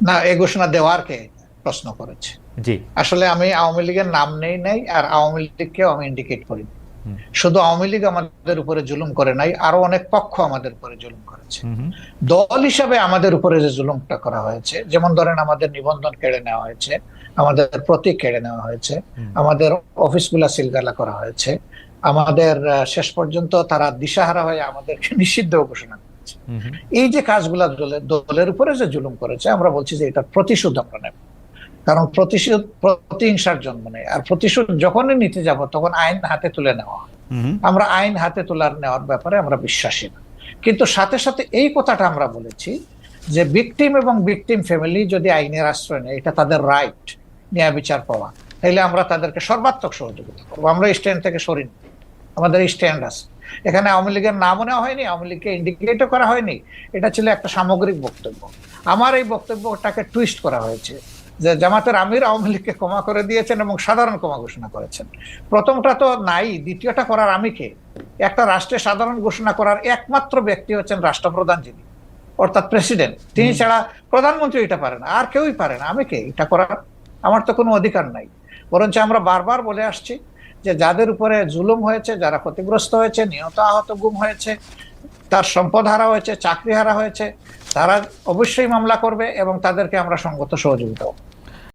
না, এই ঘোষণা দেওয়ার কে প্রশ্ন করেছে? জি। আসলে আমি আওয়ামী লীগের নাম নেই নাই, আর আওয়ামী লীগকেও আমি ইন্ডিকেট করি। হুম। শুধু আওয়ামী লীগ আমাদের উপরে জুলুম করে নাই, আরো অনেক পক্ষ আমাদের উপরে জুলুম করেছে। হুম। দল হিসাবে আমাদের উপরে যে জুলুমটা করা হয়েছে, যেমন ধরেন আমাদের নিবন্ধন কেড়ে নেওয়া হয়েছে, আমাদের প্রতীক কেড়ে নেওয়া হয়েছে, আমাদের অফিসগুলা সিলগালা করা হয়েছে, আমাদের শেষ পর্যন্ত তারা দিশাহারা হয়ে আমাদেরকে নিষিদ্ধ ঘোষণা করেছে। এই যে কাজগুলা দলের উপরে যে জুলুম করেছে, আমরা বলছি যে এটার প্রতিশোধ আমরা নেব। কারণ প্রতিশোধ প্রতিহিংসার জন্ম নেই, আর প্রতিশোধ যখনই নিতে যাব তখন আইন হাতে তুলে নেওয়া হয়। আমরা আইন হাতে তোলার নেওয়ার ব্যাপারে আমরা বিশ্বাসী না। কিন্তু সাথে সাথে এই কথাটা আমরা বলেছি যে ভিকটিম এবং ভিকটিম ফ্যামিলি যদি আইনের আশ্রয় নেয়, এটা তাদের রাইট, ন্যায় বিচার পাওয়া, তাহলে আমরা তাদেরকে সর্বাত্মক সহযোগিতা করবো। আমরা স্ট্যান্ড থেকে সরিনি, আমাদের স্ট্যান্ড আছে। এখানে আওয়ামী লীগের নামও নেওয়া হয়নি, আওয়ামী লীগকে ইন্ডিকেটও করা হয়নি। এটা ছিল একটা সামগ্রিক বক্তব্য। আমার এই বক্তব্যটাকে টুইস্ট করা হয়েছে যে জামাতের আমির আওয়ামী লীগকে ক্ষমা করে দিয়েছেন এবং সাধারণ ক্ষমা ঘোষণা করেছেন। প্রথমটা তো নাই, দ্বিতীয়টা করার আমি কে? একটা রাষ্ট্রে সাধারণ ঘোষণা করার একমাত্র ব্যক্তি হচ্ছেন রাষ্ট্রপ্রধান, যিনি অর্থাৎ প্রেসিডেন্ট। তিনি ছাড়া প্রধানমন্ত্রী এটা পারে না, আর কেউই পারে না। আমি কে এটা করার? আমার তো কোনো অধিকার নাই। বরঞ্চ আমরা বারবার বলে আসছি যে যাদের উপরে জুলুম হয়েছে, যারা ক্ষতিগ্রস্ত হয়েছে, নিহত আহত গুম হয়েছে, তার সম্পদ হারা হয়েছে, চাকরি হারা হয়েছে, তারা অবশ্যই মামলা করবে এবং তাদেরকে আমরা সঙ্গত সহযোগিতা